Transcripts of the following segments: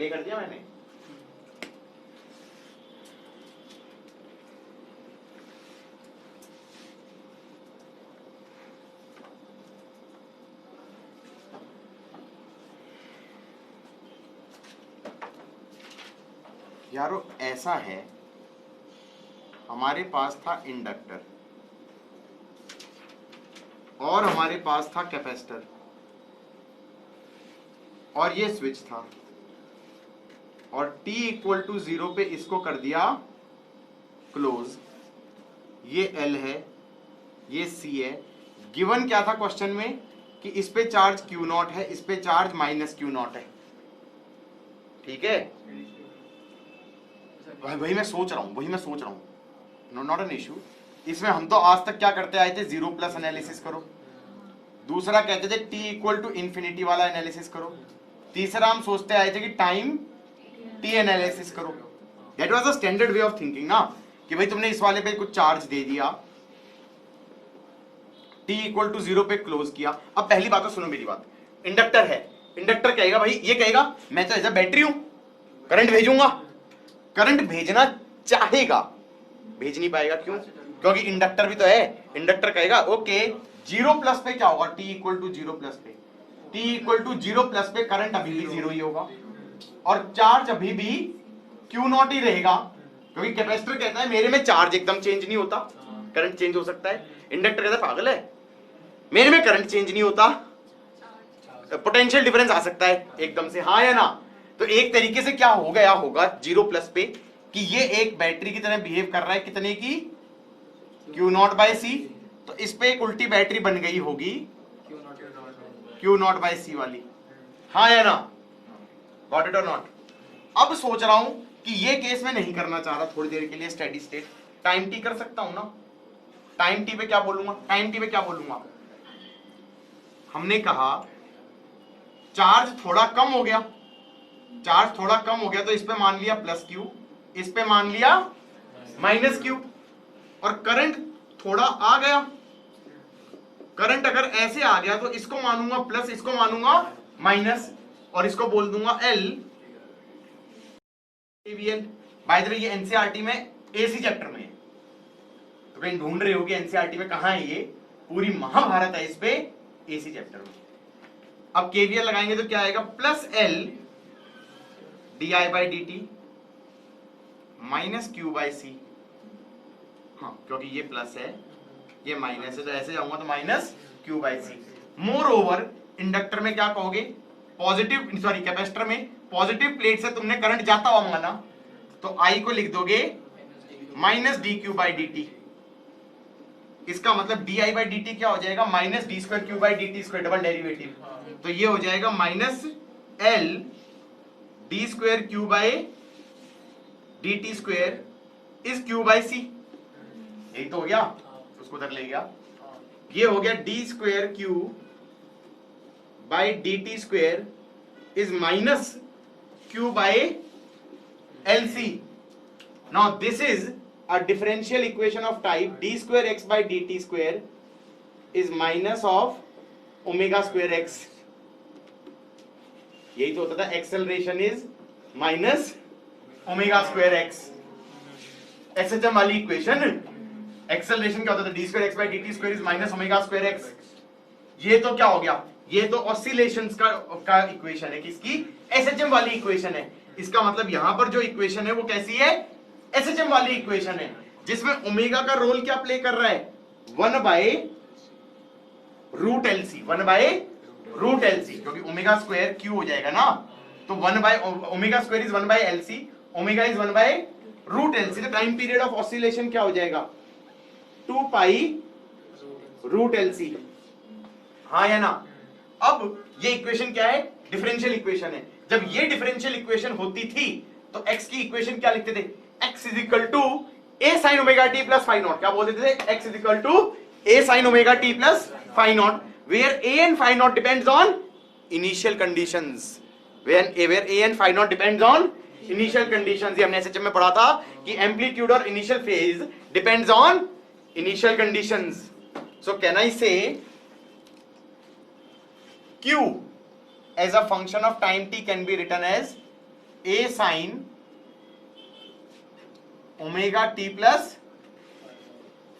Play कर दिया मैंने। यारो ऐसा है, हमारे पास था इंडक्टर और हमारे पास था कैपेसिटर और ये स्विच था, और t इक्वल टू 0 पे इसको कर दिया क्लोज। ये L है, ये C है। गिवन क्या था क्वेश्चन में कि इस पे चार्ज Q0 है, इस पे चार्ज माइनस Q0 है। ठीक है, वही मैं सोच रहा हूँ, नॉट एन इशू। इसमें हम तो आज तक क्या करते आए थे, 0 प्लस एनालिसिस करो। दूसरा कहते थे t इक्वल टू इन्फिनिटी वाला एनालिसिस करो। तीसरा हम सोचते आए थे कि टाइम t एनालिसिस करो। That was the standard way of thinking ना, कि भाई तुमने इस वाले पे कुछ चार्ज दे दिया, t इक्वल टू 0 पे क्लोज किया। अब पहली बात तो सुनो मेरी बात, इंडक्टर है, इंडक्टर कहेगा भाई, ये कहेगा मैं तो ऐसा बैटरी हूं, करंट भेजूंगा। करंट भेजना चाहेगा, भेज नहीं पाएगा, क्यों? क्योंकि इंडक्टर भी तो है। इंडक्टर कहेगा ओके 0 प्लस पे क्या होगा, t इक्वल टू 0 प्लस पे, t इक्वल टू 0 प्लस पे करंट अभी भी 0 ही होगा और चार्ज अभी भी Q0 ही रहेगा, क्योंकि कैपेसिटर कहता है मेरे में चार्ज एकदम चेंज नहीं होता, करंट चेंज हो सकता है। इंडक्टर कहता है पागल है, मेरे में करंट चेंज नहीं होता, पोटेंशियल डिफरेंस आ सकता है एकदम से, हाँ या ना। तो एक तरीके से क्या हो गया होगा 0 प्लस पे कि ये एक बैटरी की तरह बिहेव कर रहा है, कितने की, Q0 बाय C। तो इस पे एक उल्टी बैटरी बन गई होगी Q0 बाय C वाली, हाँ या ना, गॉट इट और नॉट। अब सोच रहा हूं कि ये केस में नहीं करना चाह रहा थोड़ी देर के लिए स्टेडी स्टेट, टाइम टी कर सकता हूं ना। टाइम टी पे क्या बोलूंगा, हमने कहा चार्ज थोड़ा कम हो गया, तो इस पे मान लिया प्लस Q, इस पे मान लिया माइनस Q, और करंट थोड़ा आ गया। करंट अगर ऐसे आ गया तो इसको मानूंगा प्लस, इसको मानूंगा माइनस, और इसको बोल दूंगा L KVL। By the way ये एनसीईआरटी में एसी चैप्टर में है, तो कहीं ढूंढ रहे हो कि एनसीईआरटी में कहां है, ये पूरी महाभारत है इस पे एसी चैप्टर में। अब केवीएल लगाएंगे तो क्या आएगा, plus L di by D t minus Q by C। हाँ, क्योंकि ये प्लस है ये माइनस है, तो ऐसे जाऊंगा तो minus Q by C। More over inductor में क्या कहोगे, पॉजिटिव, सॉरी कैपेसिटर में पॉजिटिव प्लेट से तुमने करंट जाता हुआ माना, तो I को लिख दोगे minus d Q by D t. इसका मतलब d I by D t क्या हो जाएगा, minus d square Q by D T square, double derivative, तो ये हो जाएगा minus L d square Q by D T square is q by c. यही तो हो गया, उसको उधर ले गया, ये हो गया D square Q by D T square is minus Q by L C. Now this is a differential equation of type d square x by dt square is minus of omega square x। यही तो होता था, acceleration is minus omega square x। SHM वाली equation, acceleration क्या होता था, d square x by dt square is minus omega square x। ये तो क्या हो गया, ये तो oscillations का इक्वेशन है, किसकी, SHM वाली इक्वेशन है। इसका मतलब यहां पर जो इक्वेशन है वो कैसी है, SHM वाली इक्वेशन है, जिसमें ओमेगा का रोल क्या प्ले कर रहा है, 1 by root L C, 1 by root L C, क्योंकि ओमेगा स्क्वायर क्यू हो जाएगा ना, तो 1 by omega square is 1 by L C, omega is 1 by root L C. तो टाइम पीरियड ऑफ ऑसिलेशन क्या हो जाएगा, 2 पाई रूट एल सी, हाँ या ना। अब ये इक्वेशन क्या है, डिफरेंशियल इक्वेशन है। जब ये डिफरेंशियल इक्वेशन होती थी तो x की इक्वेशन क्या लिखते थे, x is equal to a sin omega t plus phi naught। क्या बोलते थे, x is equal to a sin omega t plus phi naught, where a and phi naught depends on initial conditions, where a and phi naught depends on initial conditions। ये हमने SHM में पढ़ा था कि amplitude और initial phase depends on initial conditions। So can I say q as a function of time t can be written as a sine omega T plus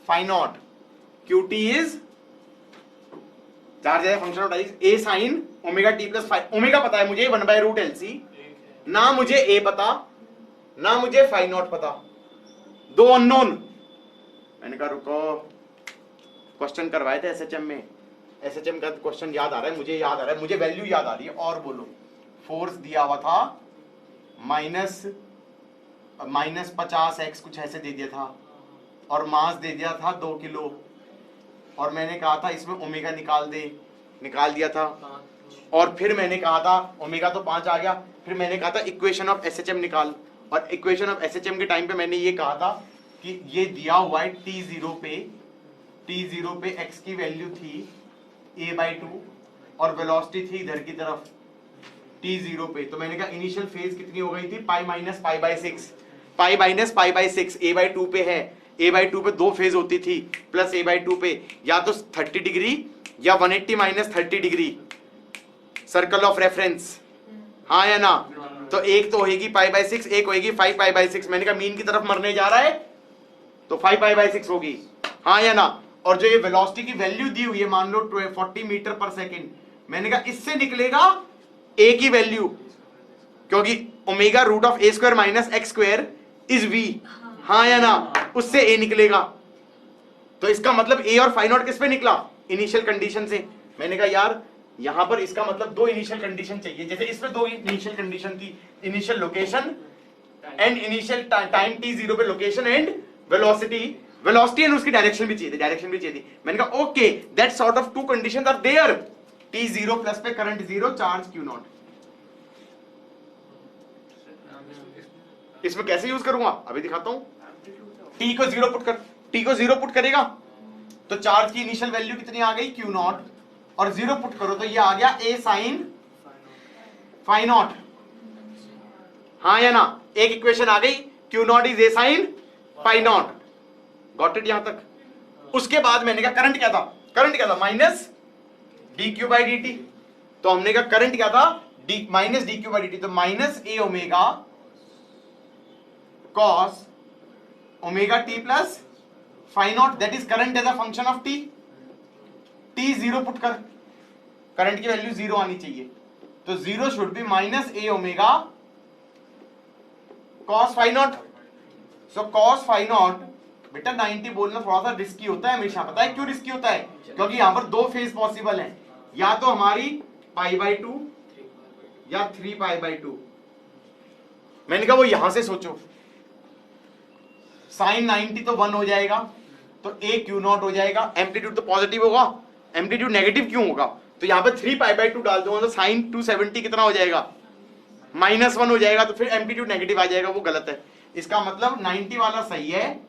phi naught, q t is charge है function of time a sine omega T plus five. Omega पता है मुझे 1/√LC, ना मुझे ए पता ना मुझे phi not पता, दो अननोन। मैंने कहा रुको, क्वेश्चन करवाए थे एसएचएम में, एसएचएम का क्वेश्चन याद आ रहा है, मुझे याद आ रहा है, मुझे वैल्यू याद आ रही है। और बोलो, फोर्स दिया हुआ था -50x कुछ ऐसे दे दिया था, और मास दे दिया था 2 किलो, और मैंने कहा था इसमें ओमेगा निकाल दे, निकाल दिया था। और फिर मैंने कहा था ओमेगा तो 5 आ गया, फिर मैंने कहा था इक्वेशन ऑफ एसएचएम निकाल, और इक्वेशन ऑफ एसएचएम के टाइम पे मैंने ये कहा था कि ये दिया हुआ है t0 पे x की वैल्यू थी a/2 और वेलोसिटी थी इधर की तरफ t0 पे। तो मैंने कहा इनिशियल फेज कितनी हो गई थी, pi minus pi by 6 a/2 पे है, a/2 पे 2 फेज होती थी, प्लस a/2 पे या तो 30 डिग्री या 180 minus 30 degree, circle of reference, हाँ या ना। तो एक तो होगी π/6, एक होगी 5π/6। मैंने कहा मीन की तरफ मरने जा रहा है तो 5π/6 होगी, हाँ या ना। और जो ये वेलोसिटी की वैल्यू दी हुई है, मान लो 40 मीटर पर सेकेंड, मैंने कहा इससे निकलेगा a की वैल्यू, क्योंकि omega root of a square minus x square is v, हाँ या ना, उससे a निकलेगा। तो इसका मतलब a और फाई नॉट किस पे निकला, इनिशियल कंडीशन से। मैंने कहा यार यहां पर इसका मतलब 2 इनिशियल कंडीशन चाहिए, जैसे इसमें 2 इनिशियल कंडीशन थी, initial location and initial time t0 पे लोकेशन एंड वेलोसिटी एंड उसकी डायरेक्शन भी चाहिए थी, मैंने कहा okay that sort of 2 conditions are there. t0 plus पे करंट 0, चार्ज q0। इसमें कैसे यूज करूंगा अभी दिखाता हूं। t को 0 पुट करेगा तो चार्ज की इनिशियल वैल्यू कितनी आ गई, q0, और 0 पुट करो तो ये आ गया a साइन फाई नॉट, हाँ या ना। एक इक्वेशन आ गई, q0 is a sine phi naught, got it यहां तक। उसके बाद मैंने कहा करंट क्या था, माइनस dq/dt। तो हमने कहा करंट क्या था, माइनस dq/dt, तो minus a omega cos omega T plus phi naught, that is current as a function of t। t0 put कर, करंट की वैल्यू 0 आनी चाहिए, तो 0 should be minus a omega cos phi naught. So cos phi naught, बेटा 90 बोलना थोड़ा सा risky होता है हमेशा, पता है क्यों रिस्की होता है, क्योंकि यहां पर 2 फेज पॉसिबल हैं, या तो हमारी π/2 या 3π/2। मैंने कहा वो यहां से सोचो, साइन 90 तो 1 हो जाएगा, तो a q0 हो जाएगा, एम्पलीट्यूड तो पॉजिटिव होगा, एम्पलीट्यूड नेगेटिव क्यों होगा, तो यहां पर 3π/2 डाल दूंगा तो साइन 270 कितना हो जाएगा, -1 हो जाएगा, तो फिर एम्पलीट्यूड नेगेटिव आ जाएगा, वो गलत है। इसका मतलब 90 वाला सही है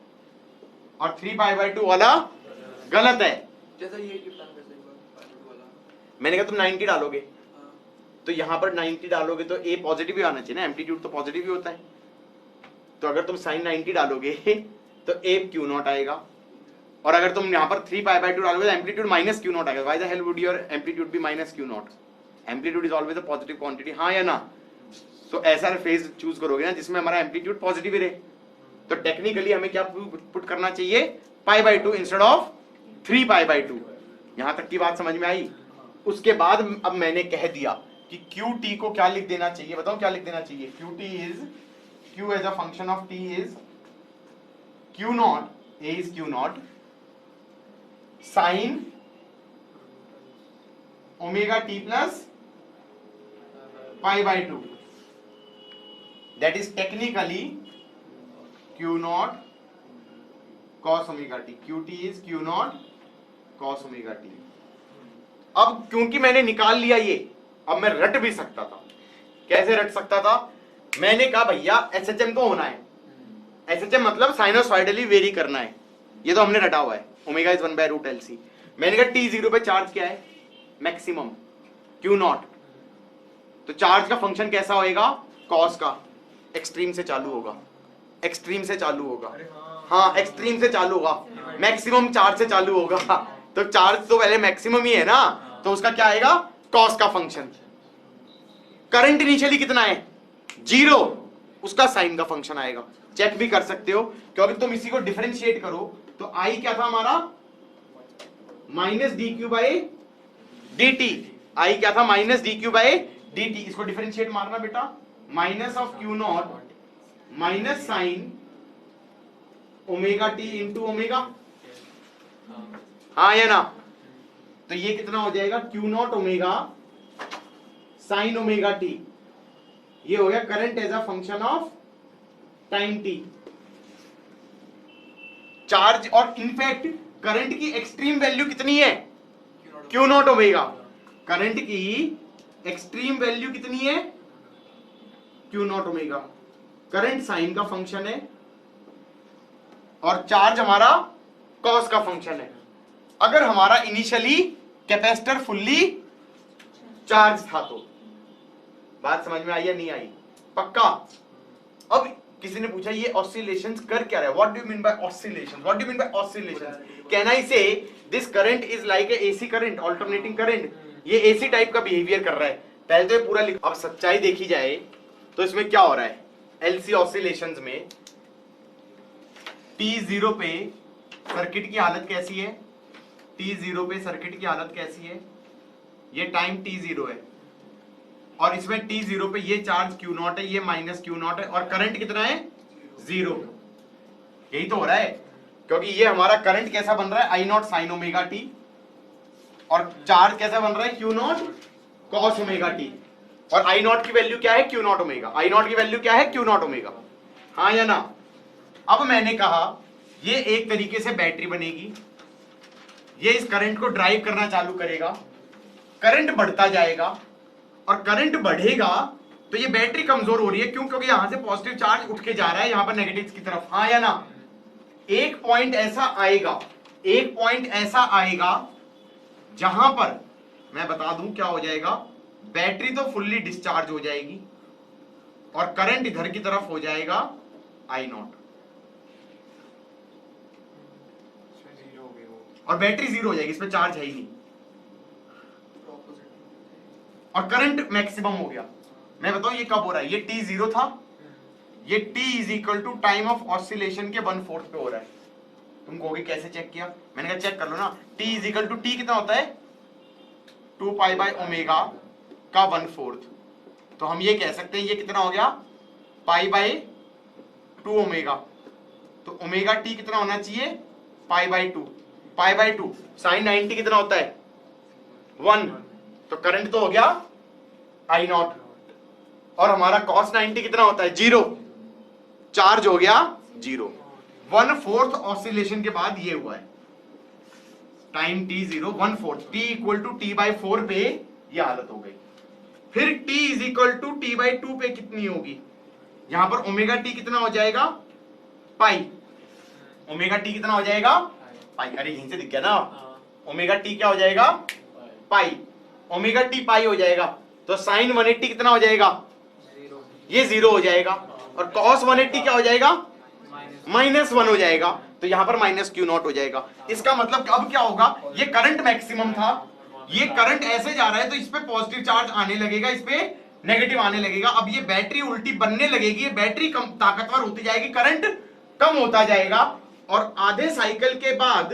और 3π/2 वाला गलत है। मैंने कहा तुम 90 डालोगे तो यहां पर 90 डालोगे तो a पॉजिटिव ही आना चाहिए ना, एम्पलीट्यूड तो पॉजिटिव ही होता है। तो अगर तुम साइन 90 डालोगे तो a q0 आएगा, और अगर तुम यहां पर 3π/2 डालोगे तो एम्पलीट्यूड -q0 आएगा। Why the hell would your amplitude be -q0, amplitude is always a positive quantity, हाँ या ना। तो ऐसा फेज चूज करोगे ना जिसमें हमारा एम्पलीट्यूड पॉजिटिव ही रहे, तो टेक्निकली हमें क्या पुट करना चाहिए, π/2 इंस्टेड ऑफ 3π/2। यहां तक की बात समझ में आई। उसके बाद अब मैंने कह दिया कि qt को क्या लिख देना चाहिए, बताओ क्या लिख देना चाहिए। qt is q as a function of t is q0, a is q0 sine omega t plus π/2, that is technically q0 cos omega t, qt is q0 cos omega t। अब क्योंकि मैंने निकाल लिया ये, अब मैं रट भी सकता था। कैसे रट सकता था, मैंने कहा भैया एसएचएम तो होना है, एसएचएम मतलब साइनोसॉइडली वेरी करना है, ये तो हमने रटा हुआ है, ओमेगा इज 1/√LC। मैंने कहा t0 पे चार्ज क्या है, मैक्सिमम q0, तो चार्ज का फंक्शन कैसा होएगा, कॉस का, एक्सट्रीम से चालू होगा, एक्सट्रीम से चालू होगा, हाँ एक्सट्रीम से चालू होगा, मैक्सिमम चार्ज से चालू होगा, तो चार्ज तो पहले मैक्सिमम ही है ना, तो उसका क्या आएगा, कॉस का फंक्शन। करंट इनिशियली कितना है, जीरो, उसका साइन का फंक्शन आएगा। चेक भी कर सकते हो, क्योंकि तुम इसी को डिफरेंशिएट करो तो आई क्या था हमारा, minus d Q by D t. I क्या था, minus d Q by D t. इसको डिफरेंशिएट मारना बेटा, minus of q naught minus sine omega t into omega, हाँ या ना। तो ये कितना हो जाएगा, q naught omega sine omega t. ये हो गया current as a function of time t. Charge और इनफैक्ट करंट की एक्सट्रीम वैल्यू कितनी है, क्यू नॉट ओमेगा। करंट की एक्सट्रीम वैल्यू कितनी है, Q naught omega. Current sine का फंक्शन है और चार्ज हमारा कॉस का फंक्शन है। अगर हमारा इनिशियली कैपेसिटर फुल्ली चार्ज था तो। बात समझ में आई या नहीं आई, पक्का। अब किसी ने पूछा ये ऑसिलेशंस कर क्या रहा है, what do you mean by oscillations, what do you mean by oscillations. Can I say this current is like a AC current, alternating current. ये एसी टाइप का बिहेवियर कर रहा है। पहले तो ये पूरा लिख, अब सच्चाई देखी जाए तो इसमें क्या हो रहा है, एलसी ऑसिलेशंस में T0 पे सर्किट की हालत कैसी है, T0 पे सर्किट की हालत कैसी है, ये टाइम T0 है और इसमें T0 पे ये चार्ज Q0 है, ये माइनस Q0 है और करंट कितना है, 0। यही तो हो रहा है, क्योंकि ये हमारा करंट कैसा बन रहा है, I not sine omega t, और चार्ज कैसा बन रहा है, Q0 कॉस ओमेगा टी। और I नॉट की वैल्यू क्या है, Q0 ओमेगा। I नॉट की वैल्यू क्या है, Q0 ओमेगा, हाँ या ना। अब मैंने कहा ये एक तरीके से बैटरी बनेगी, ये इस करंट को ड्राइव करना चालू करेगा, करंट बढ़ता जाएगा और करंट बढ़ेगा तो ये बैटरी कमजोर हो रही है। क्यों, क्योंकि यहां से पॉजिटिव चार्ज उठ के जा रहा है यहां पर नेगेटिव की तरफ, हाँ या ना। एक पॉइंट ऐसा आएगा, एक पॉइंट ऐसा आएगा जहां पर मैं बता दूं क्या हो जाएगा, बैटरी तो फुल्ली डिस्चार्ज हो जाएगी और करंट इधर की तरफ हो जाएगा I नॉट, और बैटरी जीरो हो जाएगी, इसमें चार्ज है ही नहीं और करंट मैक्सिमम हो गया। मैं बताऊं ये कब हो रहा है, ये T0 था, ये T is equal to time of oscillation के 1/4 पे हो रहा है। तुम कहोगे कैसे चेक किया, मैंने कहा चेक कर लो ना। T is equal to T कितना होता है, 2 पाई बाय ओमेगा का 1/4। तो हम ये कह सकते हैं ये कितना हो गया, पाई बाय 2 ओमेगा। तो ओमेगा टी कितना होना चाहिए, pi by 2। Pi by 2 sine 90 कितना होता है, 1। तो करंट तो हो गया I नॉट और हमारा कॉस 90 कितना होता है, 0। चार्ज हो गया 0। 1/4 ऑसिलेशन के बाद ये हुआ है, time T0 1/4, T equal to T/4 पे ये हालत हो गई। फिर T is equal to T/2 पे कितनी होगी, यहां पर ओमेगा टी कितना हो जाएगा, पाई। ओमेगा टी कितना हो जाएगा, पाई। अरे यहीं से दिख गया ना, ओमेगा टी क्या हो जाएगा, पाई। ओमेगा टी पाई हो जाएगा तो साइन 180 कितना हो जाएगा, ये 0 हो जाएगा और कॉस 180 क्या हो जाएगा, -1 हो जाएगा। तो यहां पर माइनस क्यू नॉट हो जाएगा। इसका मतलब अब क्या होगा, ये करंट मैक्सिमम था, ये करंट ऐसे जा रहा है तो इस पे पॉजिटिव चार्ज आने लगेगा, इस पे नेगेटिव आने लगेगा। अब ये बैटरी उल्टी बनने लगेगी, ये बैटरी कम ताकतवर होती जाएगी, करंट कम होता जाएगा और आधे साइकिल के बाद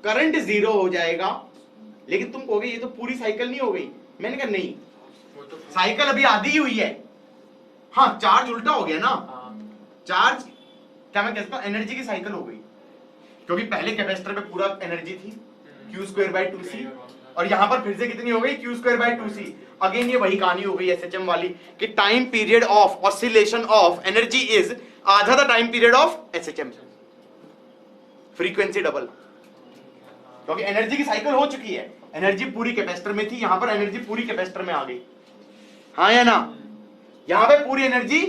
करंट 0 हो जाएगा। लेकिन तुम कहोगे ये तो पूरी साइकिल नहीं हो गई, मैंने कहा नहीं, साइकिल अभी आधी ही हुई है। हाँ चार्ज उल्टा हो गया ना, चार्ज क्या मैं कहता हूं एनर्जी की साइकिल हो गई, क्योंकि पहले कैपेसिटर पे पूरा एनर्जी थी Q²/2C और यहां पर फिर से कितनी हो गई, Q²/2C। अगेन ये वही कहानी हो गई SHM वाली कि time period of oscillation of energy is आधा the time period of SHM, frequency double, क्योंकि एनर्जी की साइकिल हो चुकी है। एनर्जी पूरी कैपेसिटर में थी, यहां पर एनर्जी पूरी कैपेसिटर में आ गई, हाँ या ना। यहां पे पूरी एनर्जी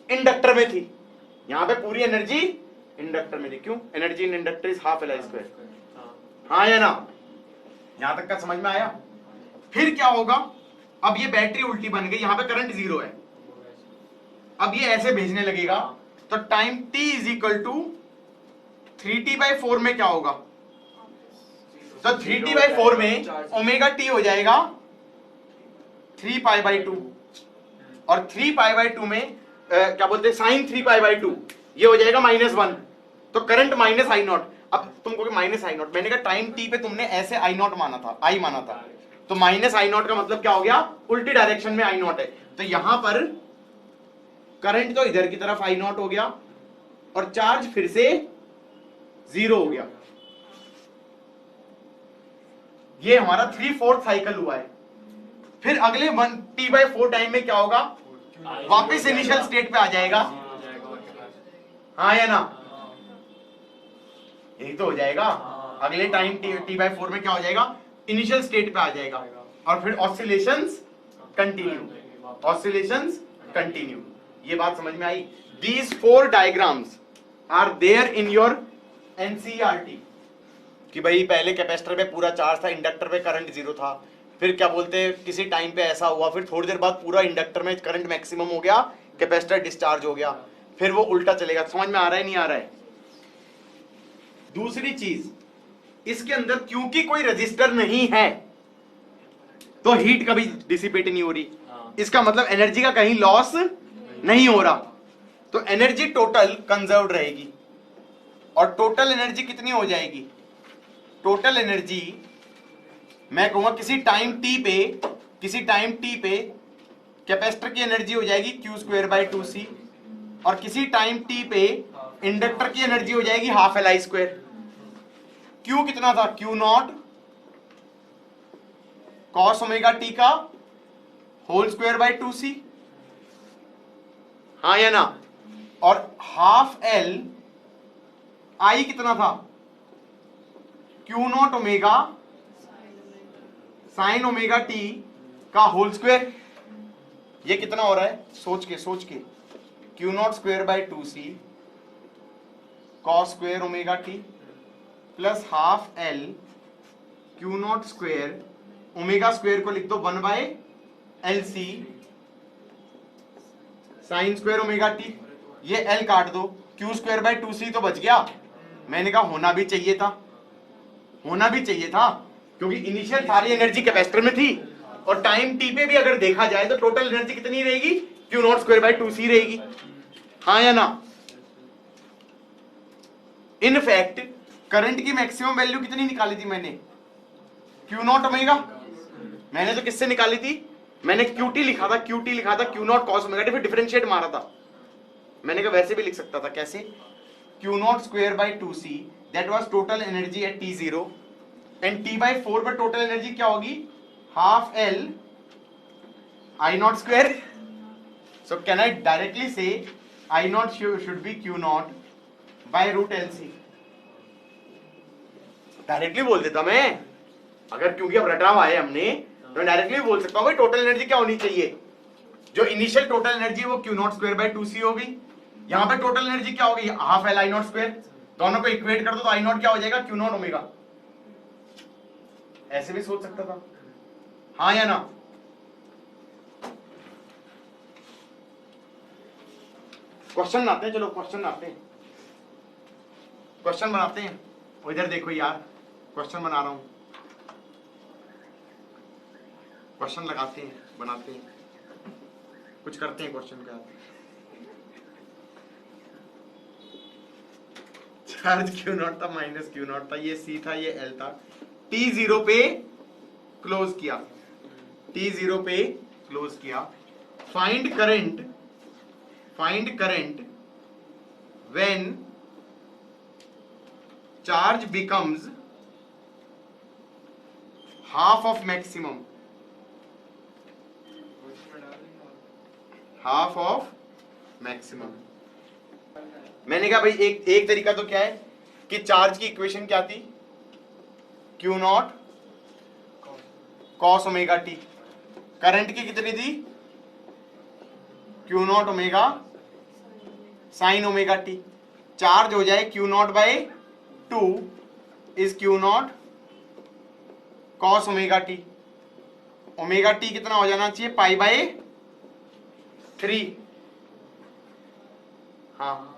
इंडक्टर में थी, यहां पे पूरी एनर्जी इंडक्टर में थी। क्यों, energy in inductor is half L² हाँ या ना। यहां तक का समझ में आया। फिर क्या होगा, अब ये बैटरी उल्टी बन गई, यहां पे करंट 0 है, अब ये ऐसे भेजने लगेगा तो time T is equal to 3T/4 में क्या होगा, तो 3T/4 में ओमेगा टी हो जाएगा 3 पाई बाई 2 और 3π/2 में क्या बोलते हैं साइन 3π/2, ये हो जाएगा -1, तो करंट माइनस आई नॉट। अब तुम कहोगे माइनस आई नॉट, मैंने कहा टाइम टी पे तुमने ऐसे आई नॉट माना था, आई माना था, तो माइनस आई नॉट का मतलब क्या हो गया, उल्टी डायरेक्शन में आई नॉट है, तो यहां पर करंट तो इधर की तरफ आई नॉट हो गया और चार्ज फिर से 0 हो गया। ये हमारा 3/4 साइकिल हुआ है। फिर अगले 1t/4 टाइम में क्या होगा, वापस इनिशियल स्टेट पे आ जाएगा, हाँ या ना, यही तो हो जाएगा। अगले टाइम t/4 में क्या हो जाएगा, इनिशियल स्टेट पे आ जाएगा और फिर ऑसिलेशंस कंटिन्यू, ऑसिलेशंस कंटिन्यू। ये बात समझ में आई। These 4 diagrams are there in your NCERT कि भाई पहले कैपेसिटर पे पूरा चार्ज था, इंडक्टर पे करंट 0 था, फिर क्या बोलते हैं किसी टाइम पे ऐसा हुआ, फिर थोड़ी देर बाद पूरा इंडक्टर में करंट मैक्सिमम हो गया, कैपेसिटर डिस्चार्ज हो गया, फिर वो उल्टा चलेगा। समझ में आ रहा है नहीं आ रहा है? दूसरी चीज, इसके अंदर क्योंकि कोई रजिस्टर नहीं है तो हीट कभी डिसिपेट नहीं हो रही, इसका मतलब एनर्जी का कहीं लॉस नहीं हो रहा, तो एनर्जी टोटल कंजर्व्ड रहेगी। और टोटल एनर्जी कितनी हो जाएगी, टोटल एनर्जी मैं कहूंगा किसी टाइम टी पे कैपेसिटर की एनर्जी हो जाएगी Q²/2C और किसी टाइम टी पे इंडक्टर की एनर्जी हो जाएगी ½ Li²। Q कितना था, Q0 cos ωt का होल² C, हाँ या ना, और ½ L I कितना था, Q0 ओमेगा साइन ωt का होल²। ये कितना हो रहा है, सोच के Q0²/2C cos² ωt plus ½ L Q0² ω² को लिख दो 1/LC sin² ωt, ये L काट दो, Q²/2C तो बच गया। मैंने कहा होना भी चाहिए था क्योंकि इनिशियल सारी एनर्जी कैपेसिटर में थी और टाइम टी पे भी अगर देखा जाए तो टोटल एनर्जी कितनी रहेगी, Q0²/2C रहेगी, हाँ या ना। इनफैक्ट करंट की मैक्सिमम वैल्यू कितनी निकाली थी मैंने, Q0 ओमेगा, मैंने तो किससे निकाली थी, मैंने QT लिखा था Q0 cos ωt, फिर डिफरेंशिएट मारा था। मैंने कहा वैसे भी लिख सकता था, कैसे, Q0²/2C that was total energy at T0 and T/4 पर टोटल एनर्जी क्या होगी, ½ L I0²। So can I directly से I0 should be Q0/√LC। Directly बोल देता मैं, अगर क्योंकि अब रटा हुआ है हमने तो डायरेक्टली बोल सकता हूं भाई टोटल एनर्जी क्या होनी चाहिए, जो इनिशियल टोटल एनर्जी है वो Q0²/2C हो गई, यहां पे टोटल एनर्जी क्या हो गई, ½ L I0², दोनों को इक्वेट कर दो तो I0 क्या हो जाएगा, Q0 ओमेगा। ऐसे भी सोच सकता था, हाँ या ना। क्वेश्चन बनाते हैं, चलो क्वेश्चन बनाते हैं। इधर देखो यार, क्वेश्चन बना रहा हूं, क्वेश्चन लगाते हैं, बनाते हैं, कुछ करते हैं क्वेश्चन का। चार्ज Q0 था, माइनस Q0 था, ये C था, ये L था, T0 पे क्लोज किया, find current when charge becomes half of maximum, मैंने कहा भाई एक तरीका तो क्या है कि चार्ज की इक्वेशन क्या थी, Q0 cos ωt, करंट की कितनी थी, Q0 omega sine ωt, charge हो जाए Q0/2 is Q0 cos ωt, ωt कितना हो जाना चाहिए, π/3, हाँ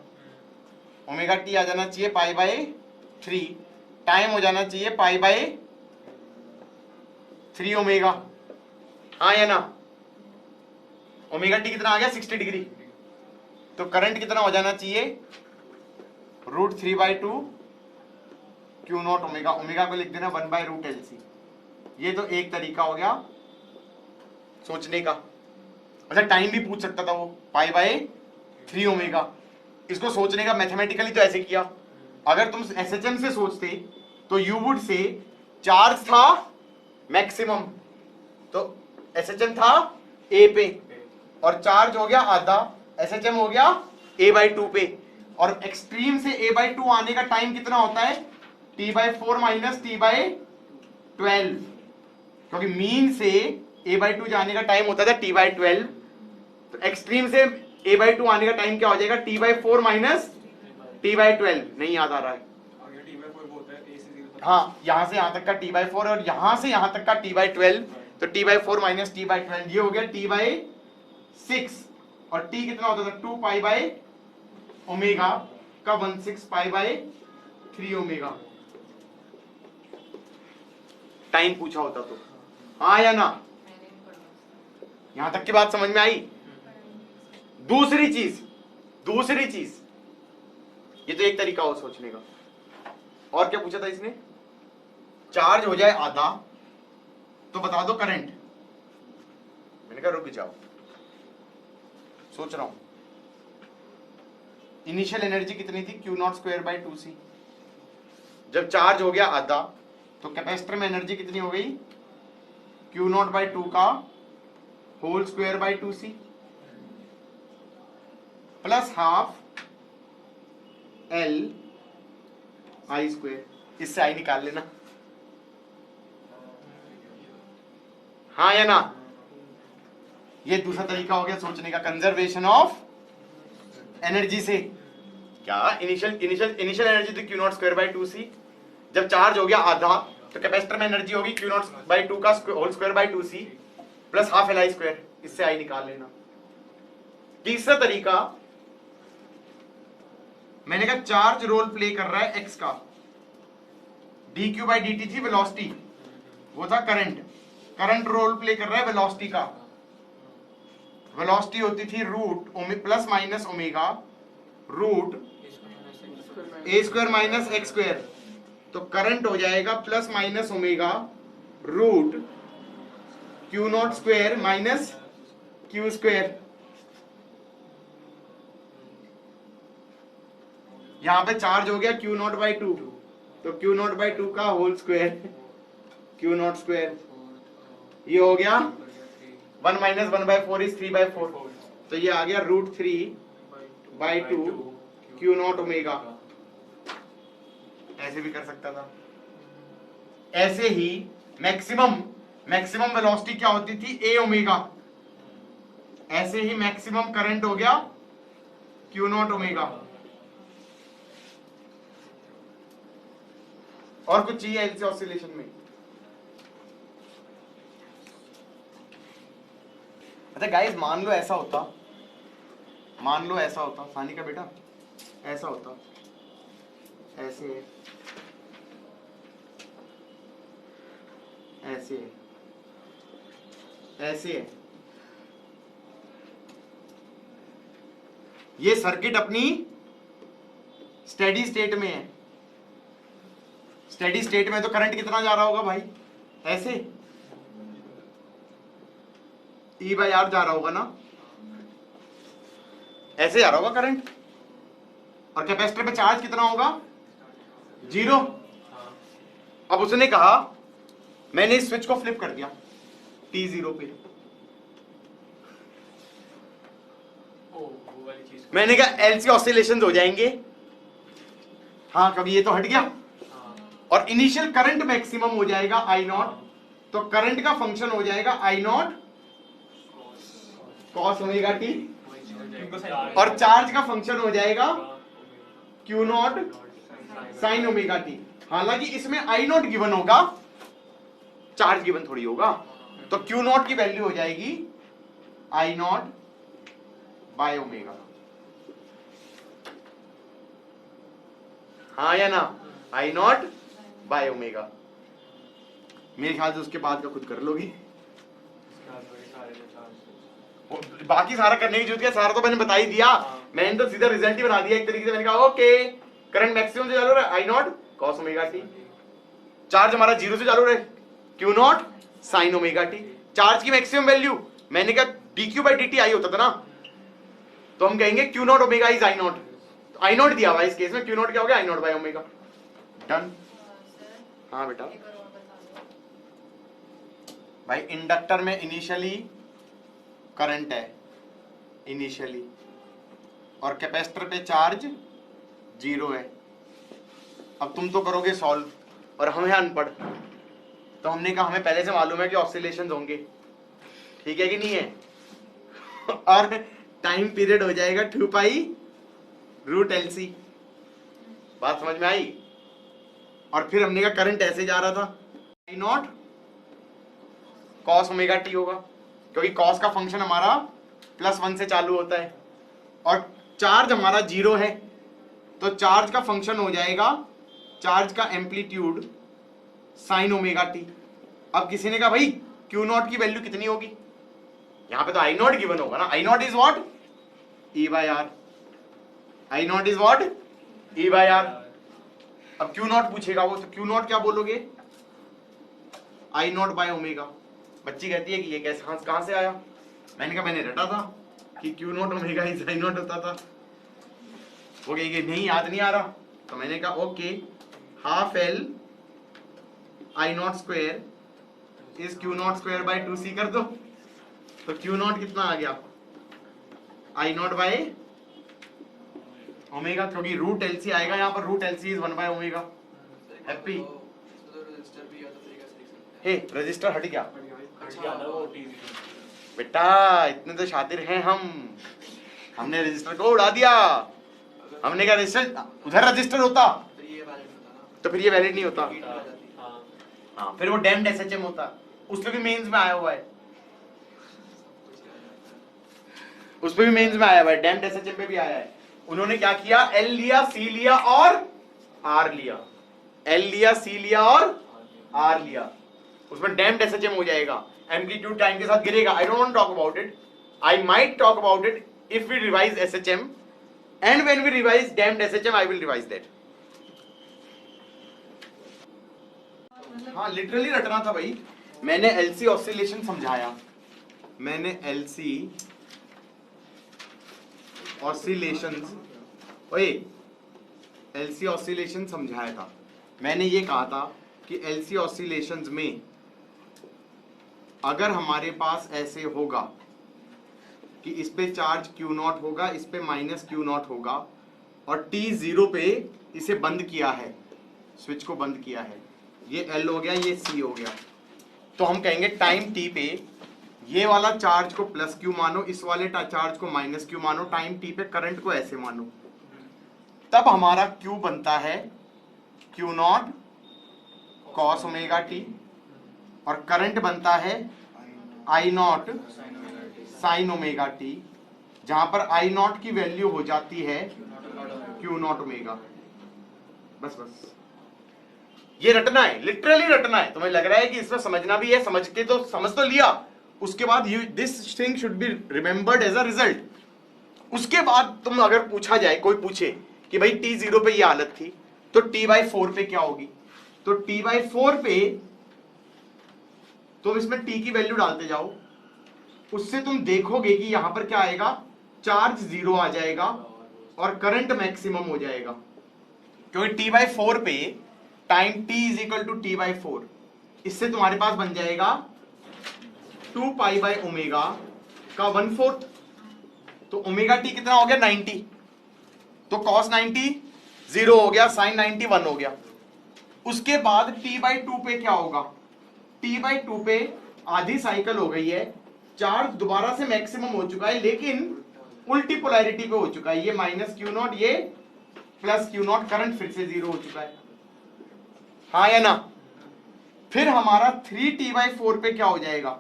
ωt आ जाना चाहिए π/3, टाइम हो जाना चाहिए π/3 ओमेगा, हाँ या ना। ओमेगा टी कितना आ गया 60 डिग्री। तो करंट कितना हो जाना चाहिए √3/2 क्यू नॉट ओमेगा। ओमेगा को लिख देना 1/√LC। ये तो एक तरीका हो गया सोचने का। अच्छा टाइम भी पूछ सकता था वो, π/3 ओमेगा। इसको सोचने का मैथमेटिकली तो ऐसे किया। अगर तुम एसएचएम से सोचते तो यू वुड से चार्ज था मैक्सिमम, तो एसएचएम था ए पे और चार्ज हो गया आधा, एसएचएम हो गया a/2 पे। और एक्सट्रीम से a/2 आने का टाइम कितना होता है t/4 माइनस t/12, क्योंकि मीन से a/2 जाने का टाइम होता था t/12। तो एक्सट्रीम से a/2 आने का टाइम क्या हो जाएगा t/4 माइनस t/12। नहीं याद आ रहा है? हाँ, यहां से यहां तक का t/4 और यहां से यहां तक का t/12। तो t/4 माइनस t/12 ये हो गया t/6। और t कितना होता था 2π/ओमेगा का 1/6 π/3 ओमेगा। टाइम पूछा होता तो हाँ या ना? यहां तक की बात समझ में आई? दूसरी चीज ये तो एक तरीका हो सोचने का। और क्या पूछा था इसने? चार्ज हो जाए आधा तो बता दो करंट। मैंने कहा रुक जाओ, सोच रहा हूं। इनिशियल एनर्जी कितनी थी Q0²/2C। जब चार्ज हो गया आधा तो कैपेसिटर में एनर्जी कितनी हो गई Q0/2 का होल² C प्लस हाफ LI²। इससे आई निकाल लेना, हाँ या ना? ये दूसरा तरीका हो गया सोचने का, कंजर्वेशन ऑफ एनर्जी से। क्या इनिशियल एनर्जी थी Q0²/2C। जब चार्ज हो गया आधा तो कैपेसिटर में एनर्जी होगी Q0/2 का होल² प्लस हाफ LI²। इससे आई निकाल लेना। तीसरा तरीका, मैंने कहा चार्ज रोल प्ले कर रहा है x का, dQ/dt थी वेलोसिटी, वो था करंट रोल प्ले कर रहा है वेलोसिटी का। वेलोसिटी होती थी √+ minus omega √a² minus x²। तो करंट हो जाएगा plus minus omega √Q0² minus Q²। यहां पे चार्ज हो गया Q0/2 तो Q0/2 का होल² Q0²। ये हो गया 1 माइनस 1/4 इज 3/4। तो ये आ गया √3/2 Q0 ओमेगा। ऐसे भी कर सकता था। ऐसे ही मैक्सिमम वेलोसिटी क्या होती थी a ओमेगा। ऐसे ही मैक्सिमम करंट हो गया Q0 ओमेगा। और कुछ चाहिए एलसी ऑसिलेशन में? अच्छा गाइस, मान लो ऐसा होता सानिका बेटा, ऐसा होता, ऐसे है, ऐसे है, ऐसे है। ये सर्किट अपनी स्टेडी स्टेट में है। स्टेडी स्टेट में तो करंट कितना जा रहा होगा भाई? ऐसे E/R जा रहा होगा ना, ऐसे जा रहा होगा करंट। और कैपेसिटर पे चार्ज कितना होगा? 0। अब उसने कहा, मैंने इस स्विच को फ्लिप कर दिया T0 पे। मैंने कहा एलसी ऑसिलेशन हो जाएंगे। हाँ, कभी ये तो हट गया और इनिशियल करंट मैक्सिमम हो जाएगा I0। तो करंट का फंक्शन हो जाएगा I0 cos ओमेगा t और चार्ज का फंक्शन हो जाएगा Q0 sin ओमेगा t। हालांकि इसमें I0 गिवन होगा, चार्ज गिवन थोड़ी होगा। तो Q0 की वैल्यू हो जाएगी I0/ओमेगा। हाँ या ना? I0/ओमेगा। मेरे ख्याल से उसके बाद का खुद कर लोगी। बाकी सारा करने की जरूरत क्या, सारा तो मैंने बता ही दिया, मैंने तो सीधा रिजल्ट ही बना दिया एक तरीके से। मैंने कहा ओके करंट मैक्सिमम से चालू रहा I naught cos omega t, charge हमारा 0 से चालू रहे q naught sine omega t. Charge की मैक्सिमम वैल्यू मैंने कहा dq बाई dt आई होता था ना, तो हम कहेंगे Q naught omega is I not, I not दिया हुआ इस केस में, क्यू नॉट क्या हो गया I not by omega. Done. हाँ बेटा भाई इंडक्टर में इनिशियली करंट है इनिशियली, और कैपेसिटर पे चार्ज 0 है। अब तुम तो करोगे सॉल्व और हम हैं अनपढ़, तो हमने कहा हमें पहले से मालूम है कि ऑसिलेशंस होंगे, ठीक है कि नहीं है और टाइम पीरियड हो जाएगा 2 पाई रूट LC। बात समझ में आई? और फिर हमने कहा करंट ऐसे जा रहा था आई नॉट कॉस ओमेगा टी होगा, क्योंकि कॉस का फंक्शन हमारा +1 से चालू होता है और चार्ज हमारा 0 है, तो चार्ज का फंक्शन हो जाएगा चार्ज का एम्पलीट्यूड साइन ओमेगा टी। अब किसी ने कहा भाई क्यू नॉट की वैल्यू कितनी होगी, यहां पे तो आई नॉट गिवन होगा ना, I naught is what E by R, I naught is what E by R. अब क्यू नॉट पूछेगा वो, तो क्यू नॉट क्या बोलोगे आई नॉट बाय ओमेगा। बच्ची कहती है कि ये कैसे कहां से आया, मैंने कहा मैंने रटा था कि Q naught omega is I not होता था। वो कहेगी नहीं याद नहीं आ रहा, तो मैंने कहा okay half L I naught square is Q naught square by 2c कर दो, तो क्यू नॉट कितना आ गया आई नॉट बाय ओमेगा, क्योंकि रूट LC आएगा यहाँ पर, root LC is 1 by omega. हैप्पी हे रजिस्टर हट गया बेटा, इतने तो शातिर हैं हम, हमने रजिस्टर को उड़ा दिया। हमने कहा रजिस्टर उधर रजिस्टर होता तो फिर ये वैलिड नहीं होता। हाँ फिर वो डैम्ड SHM होता, उसमें भी मेंस में आया हुआ है, उसमें भी मेंस में आया हुआ है, डैम्ड SHM पे भी आया है। उन्होंने क्या किया L लिया C लिया और R लिया, L लिया C लिया और R लिया, उसमें डैम्ड SHM हो जाएगा, एम्पलीट्यूड टाइम के साथ गिरेगा। I don't want to talk about it, I might talk about it if we revise SHM and when we revise damped SHM I will revise that। हाँ literally रटना था भाई, मैंने LC ऑसिलेशन समझाया, मैंने LC ऑसिलेशंस ओए LC oscillation समझाया था। मैंने ये कहा था कि LC ऑसिलेशंस में अगर हमारे पास ऐसे होगा कि इस पे चार्ज Q0 होगा, इस पे -Q0 होगा, और T0 पे इसे बंद किया है, स्विच को बंद किया है, ये L हो गया ये C हो गया, तो हम कहेंगे टाइम T पे ये वाला चार्ज को +Q मानो, इस वाले चार्ज को -Q मानो, टाइम T पे करंट को ऐसे मानो, तब हमारा Q बनता है Q0 cos ओमेगा T और करंट बनता है I0 साइन ओमेगा टी, जहां पर I0 की वैल्यू हो जाती है Q0 ओमेगा। बस बस ये रटना है, लिटरली रटना है। तुम्हें लग रहा है कि इसमें समझना भी है, समझ के तो समझ तो लिया, उसके बाद this thing should be remembered as a result. उसके बाद तुम अगर पूछा जाए, कोई पूछे कि भाई T0 पे ये हालत थी तो T/4 पे क्या होगी, तो T/4 पे तुम इसमें T की वैल्यू डालते जाओ, उससे तुम देखोगे कि यहां पर क्या आएगा, चार्ज 0 आ जाएगा और करंट मैक्सिमम हो जाएगा, क्योंकि T/4 पे टाइम T = T/4, इससे तुम्हारे पास बन जाएगा 2 पाई बाय ओमेगा का 1/4, तो ओमेगा टी कितना हो गया 90, तो cos 90 0 हो गया, sin 90 1 हो गया। उसके बाद T/2 पे क्या होगा, T/2 पे आधी साइकिल हो गई है, चार्ज दोबारा से मैक्सिमम हो चुका है लेकिन उल्टी पोलैरिटी पे हो चुका है, ये -Q0 ये +Q0, करंट फिर से 0 हो चुका है, हाँ या ना। फिर हमारा 3T/4 पे क्या हो जाएगा,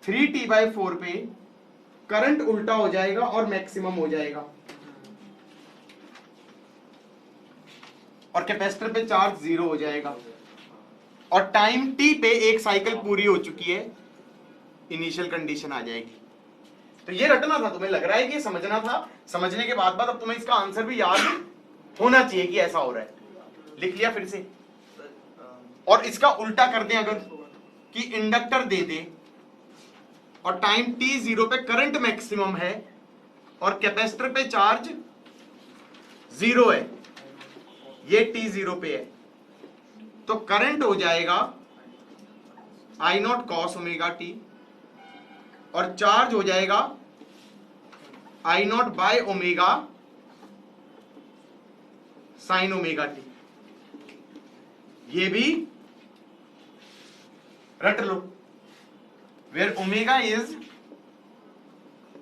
3T/4 पे करंट उल्टा हो जाएगा और मैक्सिमम हो जाएगा, और कैपेसिटर पे चार्ज 0 हो जाएगा, और टाइम T पे एक साइकिल पूरी हो चुकी है, इनिशियल कंडीशन आ जाएगी। तो ये रटना था, तुम्हें लग रहा है कि ये समझना था, समझने के बाद अब तुम्हें इसका आंसर भी याद होना चाहिए कि ऐसा हो रहा है। लिख लिया फिर से। और इसका उल्टा कर दें अगर, कि इंडक्टर दे दे और टाइम t0 पे करंट मैक्सिमम है और कैपेसिटर पे चार्ज 0 है, ये t0 पे है, तो करंट हो जाएगा I naught cos omega t और चार्ज हो जाएगा I naught by omega sine omega t. ये भी रट लो, where omega is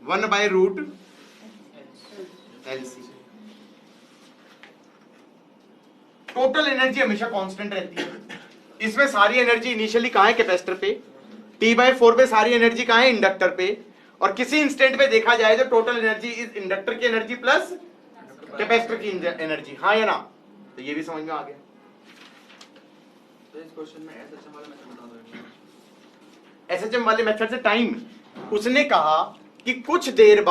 1 by root LC. Total energy हमेशा कांस्टेंट रहती है। इसमें सारी एनर्जी इनिशियली कहां है? कैपेसिटर पे। T/4 पे सारी एनर्जी कहां है? इंडक्टर पे। और किसी इंस्टेंट पे देखा जाए तो टोटल एनर्जी इज इंडक्टर की एनर्जी प्लस कैपेसिटर की एनर्जी। हाँ या ना? तो ये भी समझ में आ गया। तो इस क्वेश्चन में एसएचएम वाला मेथड बता दो। एसएचएम वाले मेथड से टाइम, उसने कहा कि कुछ देर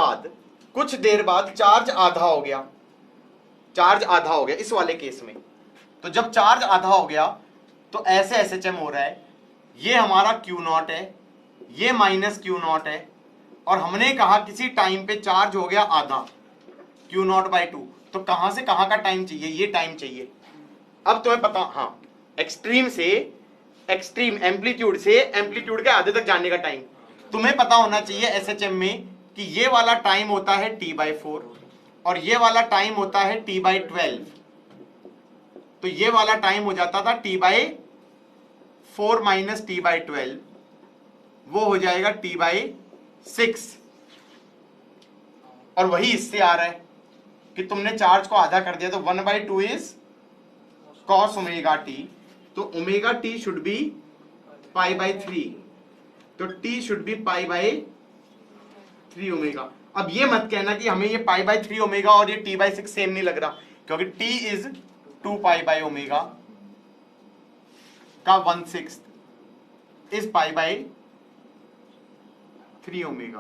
बाद चार्ज आधा हो गया, चार्ज आधा हो गया इस वाले केस में। तो जब चार्ज आधा हो गया तो ऐसे एसएचएम हो रहा है, ये हमारा क्यू नॉट है, ये माइनस क्यू नॉट है, और हमने कहा किसी टाइम पे चार्ज हो गया आधा, क्यू नॉट बाई 2। तो कहां से कहां का टाइम चाहिए? ये टाइम चाहिए। अब तुम्हें पता, हाँ, एक्सट्रीम से एक्सट्रीम, एम्पलीट्यूड से एम्पलीट्यूड के आधे तक जाने का टाइम तुम्हें पता होना चाहिए एसएचएम में कि ये वाला टाइम होता है t/4 और ये वाला टाइम होता है t/12। तो ये वाला टाइम हो जाता था t/4 माइनस t/12, वो हो जाएगा t/6। और वही इससे आ रहा है कि तुमने चार्ज को आधा कर दिया, तो 1/2 इज cos ओमेगा टी। तो ओमेगा टी शुड बी π/3, तो टी शुड बी π/3 ओमेगा। अब ये मत कहना कि हमें ये π/3 ओमेगा और ये t/6 सेम नहीं लग रहा, क्योंकि t इज 2π ओमेगा का 1/6 इज π/3 ओमेगा।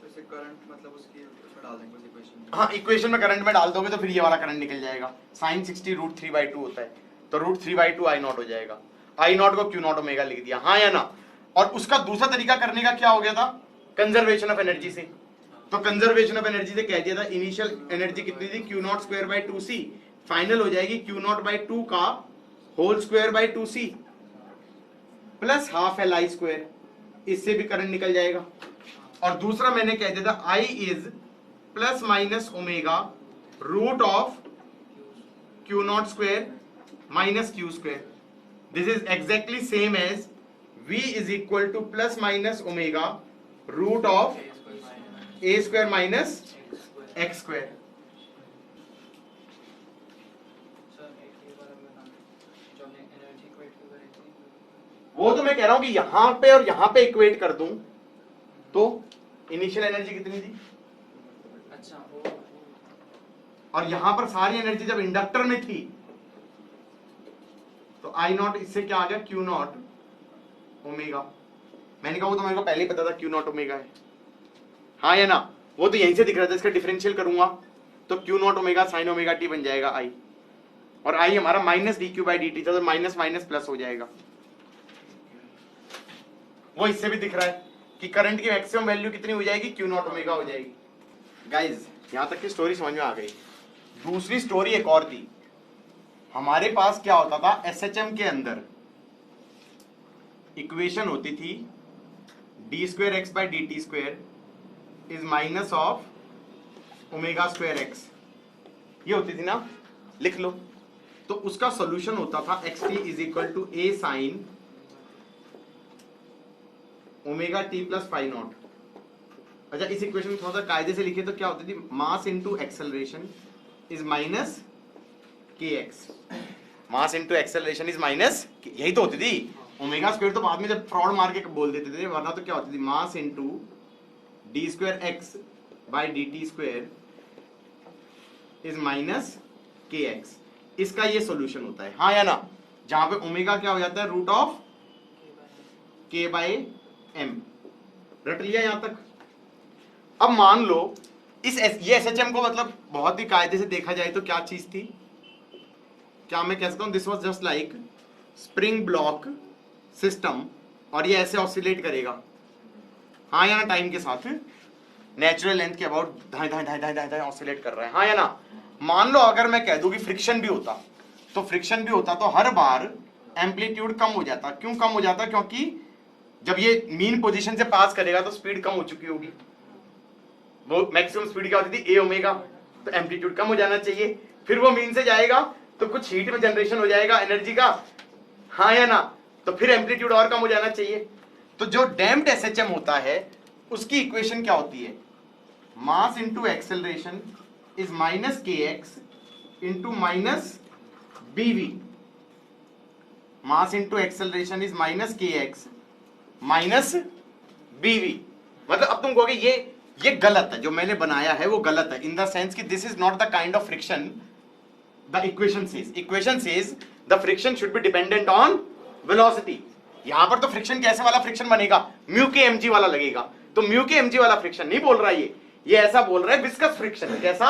तो इसे करंट मतलब उसकी उसमें डाल देंगे उस इक्वेशन में। हाँ, इक्वेशन में करंट में डाल दोगे तो फिर ये वाला करंट निकल जाएगा। sin 60 √3/2 होता है, तो √3/2 I नॉट हो जाएगा। I नॉट को Q नॉट ओमेगा लिख दिया, हाँ या ना? और उसका दूसरा तरीका करने का क्या हो गया था? कंजर्वेशन ऑफ एनर्जी से। तो कंजर्वेशन ऑफ एनर्जी से कह दिया था इनिशियल एनर्जी कितनी थी? Q naught square by 2c, final हो जाएगी Q नॉट बाई 2 का whole square by 2c plus half LI square. इससे भी करंट निकल जाएगा। और दूसरा मैंने कह दिया था I is plus minus omega root of Q naught square minus Q square. This is exactly same as V is equal to plus minus omega root of A square minus X square. वो तो मैं कह रहा हूं कि यहां पे और यहां पे इक्वेट कर दूं तो इनिशियल एनर्जी कितनी थी? अच्छा, और यहां पर सारी एनर्जी जब इंडक्टर में थी तो I नॉट इससे क्या आ गया? Q not omega. मैंने कहा वो तो मेरे को पहले ही पता था Q नॉट ओमेगा है, हाँ या ना? वो तो यहीं से दिख रहा था। इसका डिफरेंशियल करूंगा तो Q not omega sine omega T बन जाएगा I, और I हमारा माइनस dQ/dt था, तो माइनस माइनस प्लस हो जाएगा। वो इससे भी दिख रहा है कि करंट की मैक्सिमम वैल्यू कितनी हो जाएगी? Q नॉट ओमेगा हो जाएगी। गाइज, यहां तक की स्टोरी समझ में आ गई। दूसरी स्टोरी एक और थी। हमारे पास क्या होता था? एसएचएम के अंदर इक्वेशन होती थी d² x/dt² is minus of omega square x, ये होती थी ना? लिख लो। तो उसका सॉल्यूशन होता था xt is equal to a sine omega T plus phi naught. अच्छा, इस इक्वेशन में थोड़ा सा कायदे से लिखे तो क्या होती थी? Mass into acceleration is minus kx। Mass into acceleration is minus, यही तो होती थी। ओमेगा स्क्वायर तो बाद में जब फ्रॉड मार के बोल देते थे, वरना तो क्या होती थी? Mass into d²x by dt² is minus kx। इसका ये सॉल्यूशन होता है, हाँ या ना? जहां पे ओमेगा क्या हो जाता है? Root of k/m। रट लिया यहां तक? अब मान लो ये एसएचएम को मतलब बहुत ही कायदे से देखा जाए तो क्या चीज थी? क्या मैं कह सकता हूं this was just like spring block system, और ये ऐसे ऑसिलेट करेगा, हाँ या ना, टाइम के साथ नेचुरल लेंथ के अबाउट धाए धाए धाए धाए धाए धाए ऑसिलेट कर रहा है, हाँ या ना? मान लो अगर मैं कह दूं कि फ्रिक्शन भी होता, तो फ्रिक्शन भी होता तो हर बार एम्पलीट्यूड कम हो जाता। क्यों कम हो जाता? क्योंकि जब ये मीन पोजीशन से पास करेगा तो स्पीड कम हो चुकी होगी। वो मैक्सिमम स्पीड क्या होती थी? ए ओमेगा, तो एम्पलीट्यूड कम हो जाना चाहिए। फिर वो मीन से जाएगा तो कुछ हीट में जनरेशन हो जाएगा एनर्जी का, हाँ या ना? तो फिर एम्पलीट्यूड और कम हो जाना चाहिए। तो जो डैम्प्ड एसएचएम होता है उसकी इक्वेशन क्या होती है? Mass into acceleration is minus k x into minus बीवी। Mass into acceleration is minus k x minus बीवी। मतलब अब तुम कहोगे ये गलत है, जो मैंने बनाया है वो गलत है, इन द सेंस कि this is not the kind of friction the equation says the friction should be dependent on velocity. यहां पर तो फ्रिक्शन कैसे वाला फ्रिक्शन बनेगा? म्यू के एमजी वाला लगेगा। तो म्यू के एमजी वाला फ्रिक्शन नहीं बोल रहा ये ऐसा बोल रहा है विस्कस फ्रिक्शन। कैसा?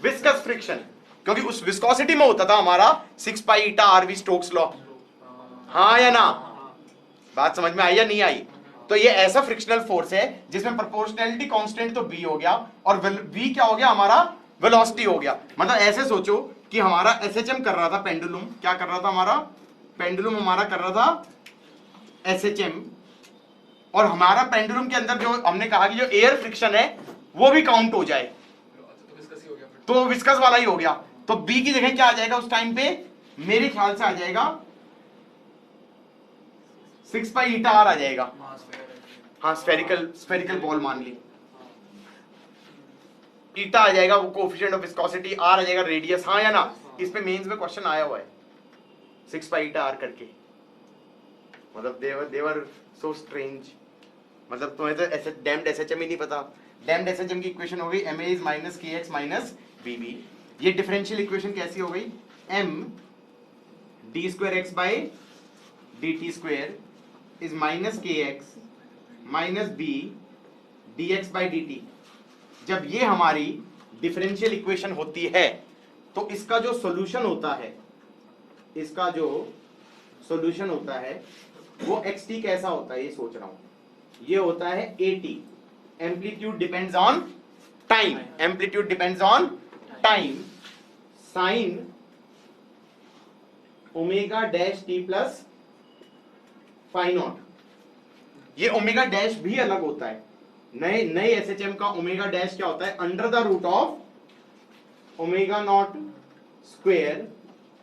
Viscous friction. क्योंकि उस विस्कोसिटी में होता था हमारा 6 पाई ईटा आरवी स्टोक्स लॉ, हाँ या ना? बात समझ में आई या नहीं आई? तो ये ऐसा फ्रिक्शनल फोर्स है जिसमें प्रोपोर्शनैलिटी कांस्टेंट तो v हो गया और v क्या हो गया? हमारा वेलोसिटी हो गया। मतलब ऐसे सोचो कि हमारा एसएचएम कर रहा था पेंडुलम, क्या कर रहा था? हमारा पेंडुलम हमारा कर रहा था एसएचएम, और हमारा पेंडुलम के अंदर जो हमने कहा कि जो एयर फ्रिक्शन है वो भी काउंट हो जाए, तो विस्कस वाला ही हो गया। तो बी की जगह क्या आ जाएगा उस टाइम पे? मेरे ख्याल से आ जाएगा 6 पाई ईटा आर आ जाएगा। हाँ, स्फेरिकल बॉल मान ली, ईटा आ जाएगा वो कोएफिशिएंट ऑफ विस्कोसिटी, आर आ जाएगा रेडियस, हाँ या ना? इस पे मेंस में क्वेश्चन आया हुआ है 6 पाई ईटा आर करके। मतलब देवर सो स्ट्रेंज। मतलब तुम्हें तो ऐसे डैम्ड एसएचएम ही नहीं पता। डैम्ड एसएचएम की इक्वेशन हो गई ma is minus k x minus b v. ये डिफरेंशियल इक्वेशन कैसी हो गई? m d square x by D T square is minus k x minus b d x by D t. जब ये हमारी डिफरेंशियल इक्वेशन होती है तो इसका जो सॉल्यूशन होता है, इसका जो सॉल्यूशन होता है वो xt कैसा होता है? ये सोच रहा हूं। ये होता है at, amplitude depends on time, amplitude depends on time, sine omega dash T plus phi naught. ये ओमेगा डैश भी अलग होता है। नए एसएचएम का ओमेगा डैश क्या होता है? Under the root of omega naught square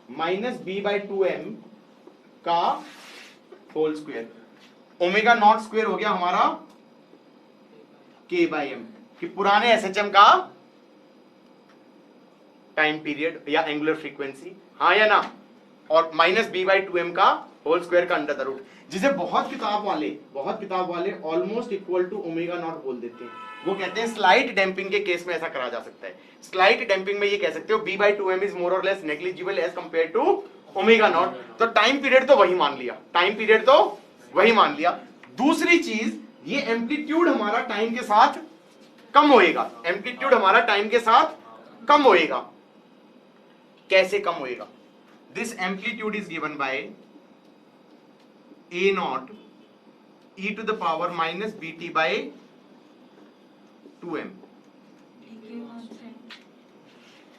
minus B by 2m का whole square. Omega naught square हो गया हमारा k बाई m, कि पुराने एसएचएम का टाइम पीरियड या एंगुलर फ्रीक्वेंसी, हाँ या ना? और माइनस बी बाई 2m का होल स्क्वायर का अंडर द रूट, जिसे बहुत किताब वाले almost equal to omega naught बोल देते हैं। वो कहते हैं स्लाइट डैम्पिंग के केस में ऐसा करा जा सकता है। स्लाइट डैम्पिंग में ये कह सकते हो b by 2m is more or less negligible as compare to omega naught. तो टाइम पीरियड तो वही मान लिया, टाइम पीरियड तो वही मान लिया। दूसरी चीज, ये एम्पलीट्यूड हमारा टाइम के साथ कम होएगा, एम्पलीट्यूड हमारा टाइम के साथ कम होएगा। कैसे कम होएगा? This amplitude is given by a naught e to the power minus bt by 2m।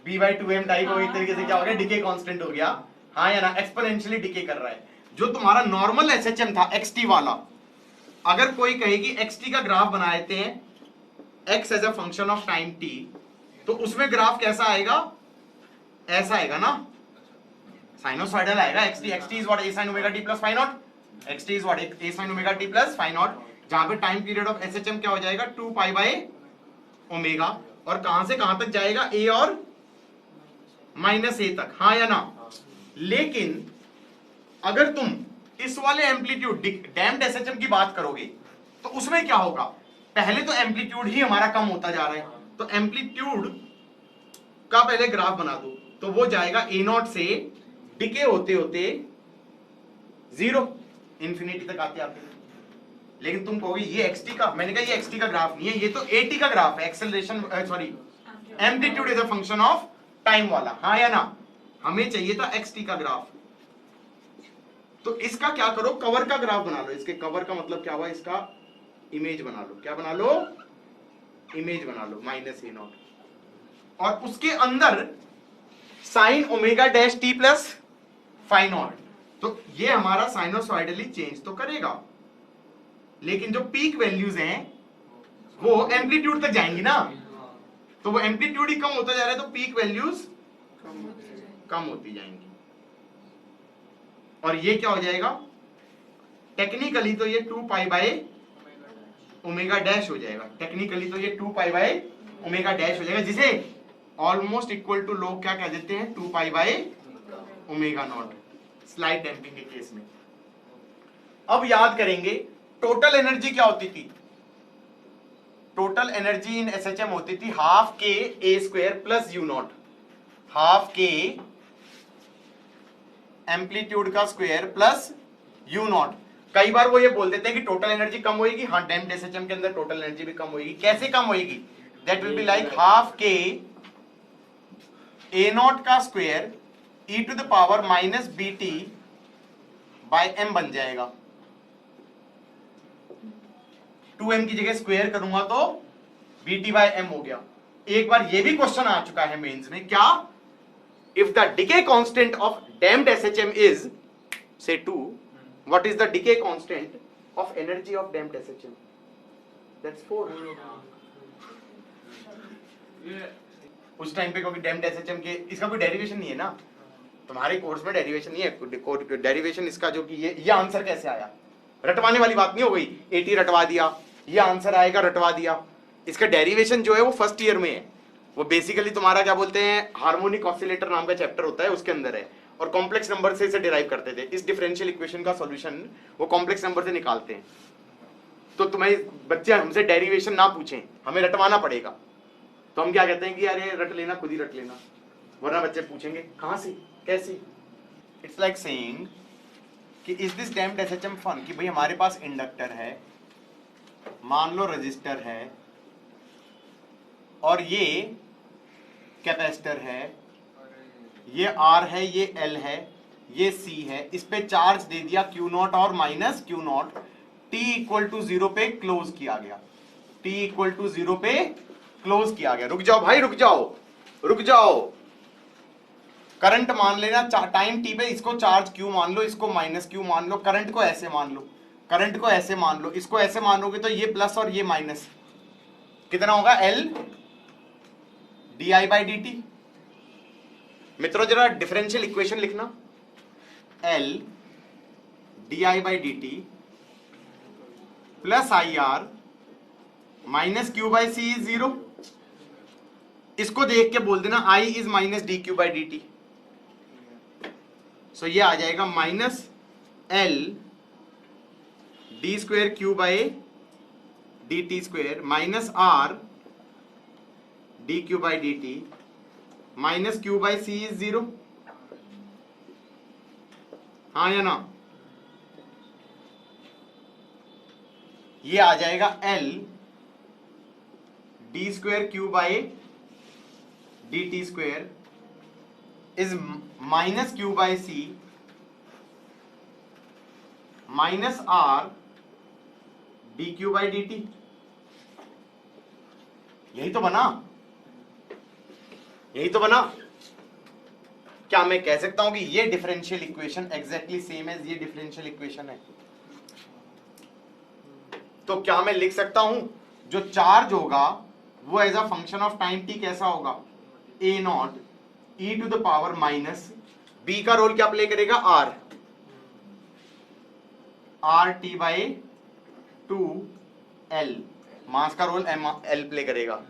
b by 2m type हो, एक तरीके से क्या हो गया? डिके कांस्टेंट हो गया, हाँ या ना? एक्सपोनेंशियली डिके कर रहा है। जो तुम्हारा नॉर्मल एसएचएम था xt वाला, अगर कोई कहे कि xt का ग्राफ बना देते हैं x as a function of time t, तो उसमें ग्राफ कैसा आएगा? ऐसा आएगा ना, साइनोसॉइडल आएगा। xt is what? a sin omega t plus phi naught. xt is what? a sin omega t plus phi naught, जहां पे टाइम पीरियड ऑफ एसएचएम क्या हो जाएगा? 2 पाई बाय ओमेगा। और कहां से कहां तक जाएगा? a और माइनस a तक, हाँ या ना? लेकिन अगर तुम इस वाले एम्पलीट्यूड डैम्प्ड एसएचएम की बात करोगे तो उसमें क्या होगा? पहले तो एम्पलीट्यूड ही हमारा कम होता जा रहा है, तो एम्पलीट्यूड का पहले ग्राफ बना दो, तो वो जाएगा a नॉट से डिके होते होते 0 इंफिनिटी तक आते आते। लेकिन तुम कहोगे ये xt का, मैंने कहा ये xt का ग्राफ नहीं है, ये तो at का ग्राफ है, acceleration sorry amplitude is a function of time वाला, हाँ या ना? हमें चाहिए था xt का ग्राफ। तो इसका क्या करो, कवर का ग्राफ बना लो। इसके कवर का मतलब क्या हुआ, इसका इमेज बना लो। क्या बना लो? इमेज बना लो माइनस ए नॉट, और उसके अंदर sine omega dash T plus phi naught. तो ये हमारा साइनोसॉइडली चेंज तो करेगा, लेकिन जो पीक वैल्यूज हैं वो एम्पलीट्यूड तक जाएंगी ना, तो वो एम्पलीट्यूड ही कम होता जा रहा है, तो पीक वैल्यूज कम होती जाएंगी। और ये क्या हो जाएगा, टेक्निकली तो ये 2 पाई बाय ओमेगा डैश हो जाएगा। टेक्निकली तो ये 2 पाई बाय ओमेगा डैश हो जाएगा, जिसे ऑलमोस्ट इक्वल टू लोग क्या कह देते हैं, 2 pi bye omega not, slide damping के केस में। अब याद करेंगे टोटल एनर्जी क्या होती थी। टोटल एनर्जी इन एसएचएम होती थी हाफ के a square plus u naught, half k amplitude का स्क्वायर प्लस यू नॉट। कई बार वो ये बोल देते हैं कि टोटल एनर्जी कम होगी, हाँ डैम्प्ड एसएचएम के अंदर टोटल एनर्जी भी कम होगी। कैसे कम होगी? That will be like half के ए नॉट का square E to the power minus B T by M बन जाएगा। 2m की जगह स्क्वायर करूंगा तो bt बाय m हो गया। एक बार ये भी क्वेश्चन आ चुका है मेंस में, क्या? If the decay constant of damped SHM is say 2, what is the decay constant of energy of damped SHM? That's 4. उस टाइम पे क्योंकि डैम्प्ड एसएचएम के इसका कोई डेरिवेशन नहीं है ना, तुम्हारे कोर्स में डेरिवेशन नहीं है। डेरिवेशन इसका जो कि ये आंसर कैसे आया, रटवाने वाली बात नहीं हो गई, 80 रटवा दिया, ये आंसर आएगा रटवा दिया। इसका डेरिवेशन जो है वो फर्स्ट ईयर में है, वो बेसिकली तुम्हारा क्या बोलते हैं, हार्मोनिक ऑसिलेटर नाम का चैप्टर होता है, उसके अंदर है, और कॉम्प्लेक्स नंबर से इसे डिराइव करते थे। इस डिफरेंशियल इक्वेशन का सॉल्यूशन वो कॉम्प्लेक्स नंबर से निकालते हैं। तो तुम्हें बच्चे हमसे डेरिवेशन ना पूछें, हमें रटवाना पड़ेगा, तो हम क्या कहते हैं कि अरे रट लेना, खुद ही रट लेना, वरना बच्चे पूछेंगे कहां से कैसे। इट्स लाइक सेइंग कि is this damped SHM fun, कि भाई हमारे पास इंडक्टर है, मान लो रजिस्टर है, और ये कैपेसिटर है, ये R है, ये L है, ये C है, इस पे चार्ज दे दिया Q नॉट और माइनस Q naught, T equal to 0 पे क्लोज किया गया, T इक्वल टू 0 पे क्लोज किया गया। रुक जाओ भाई, रुक जाओ, रुक जाओ। करंट मान लेना टाइम T पे, इसको चार्ज Q मान लो, इसको माइनस Q मान लो, करंट को ऐसे मान लो, करंट को ऐसे मान लो, इसको ऐसे मानोगे तो ये प्लस और ये माइनस, कितना होगा L di बाई dt। मित्रों जरा डिफरेंशियल इक्वेशन लिखना, L di by dt plus I R minus Q by C is 0। इसको देख के बोल देना I is minus d Q by D t. So ये आ जाएगा minus L d square q by D T square minus R D Q by D t minus Q by C is 0, हाँ या ना? ये आ जाएगा L d square q by D T square is minus Q by C minus R D Q by D T. यही तो बना, यही तो बना। क्या मैं कह सकता हूं कि ये differential equation exactly same as ये डिफरेंशियल इक्वेशन है? तो क्या मैं लिख सकता हूं जो चार्ज होगा वो as a function of time t कैसा होगा, a naught e to the power minus b का रोल क्या प्ले करेगा, R, R T by 2 L, mass का रोल एम एल प्ले करेगा,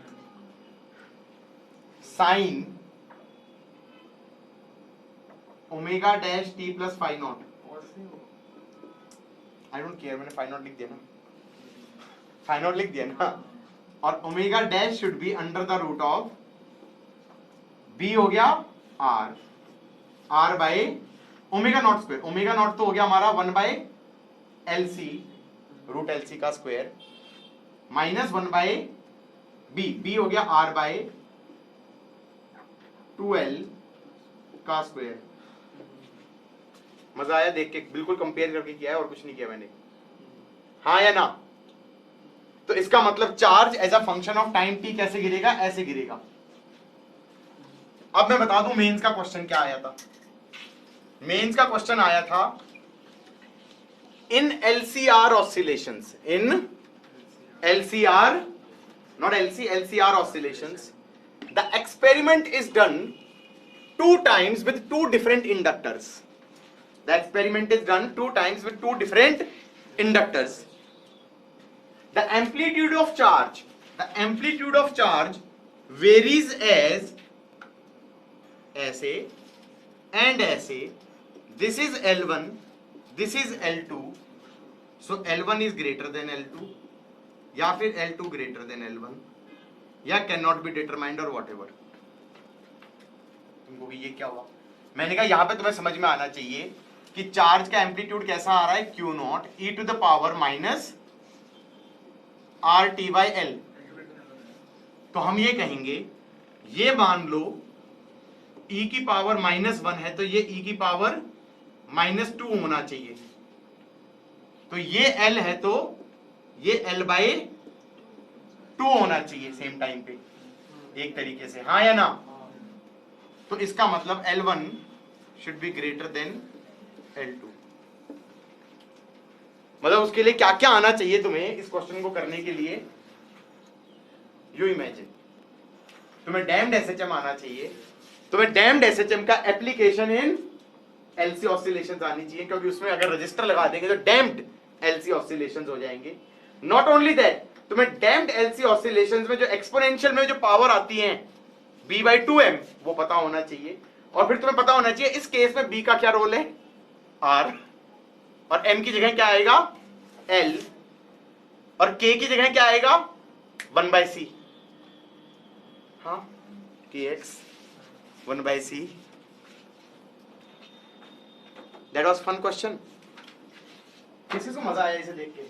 sine omega dash T plus phi naught. I don't care, मैंने phi naught लिख दिया ना, phi naught लिख दिया ना, और omega dash should be under the root of b हो गया R, R by omega naught square, omega naught तो हो गया हमारा 1 by L C root L C का स्क्वायर माइनस 1 बाय बी हो गया आर बाय 2l का स्क्वायर। मजा आया देख के, बिल्कुल कंपेयर करके किया है और कुछ नहीं किया मैंने, हाँ या ना? तो इसका मतलब charge as a function of time T कैसे गिरेगा, ऐसे गिरेगा। अब मैं बता दूं मेंस का क्वेश्चन क्या आया था। मेंस का क्वेश्चन आया था in LCR oscillations, in LCR not LCR oscillations, the experiment is done 2 times with 2 different inductors. The experiment is done 2 times with 2 different inductors. The amplitude of charge varies as ऐसे and ऐसे. This is L1, this is L2. So L1 is greater than L2, या फिर L2 greater than L1, या cannot be determined or whatever. तुमको भी ये क्या हुआ? मैंने कहा यहां पे तुम्हें समझ में आना चाहिए कि चार्ज का एम्पलीट्यूड कैसा आ रहा है, Q naught e to the power minus R T by L. तो हम ये कहेंगे, ये मान लो e की पावर -1 है तो ये e की पावर -2 होना चाहिए। तो ये L है तो ये L बाई 2 होना चाहिए सेम टाइम पे, एक तरीके से, हाँ या ना? तो इसका मतलब L1 should be greater than L2। मतलब उसके लिए क्या क्या आना चाहिए तुम्हें इस क्वेश्चन को करने के लिए? यू इमेजिन, तुम्हें डैम्ड एसएचएम आना चाहिए, तुम्हें डैम्ड एसएचएम का एप्लीकेशन इन एलसी ऑसिलेशंस आनी चाहिए, क्योंकि उसमें अगर रजिस्टर लगा देंगे तो डैम्ड एलसी ऑसिलेशंस हो जाएंगे। नॉट ओनली दैट, तुम्हें डैम्ड एलसी ऑसिलेशंस में जो एक्सपोनेंशियल में जो पावर आती है b/2m वो पता होना चाहिए, और फिर तुम्हें पता होना चाहिए इस केस में b का क्या रोल है, r, और m की जगह क्या आएगा, l, और k की जगह क्या आएगा, 1/c, हाँ, kx 1/c। That was fun question. किसी को मजा आया इसे देख के?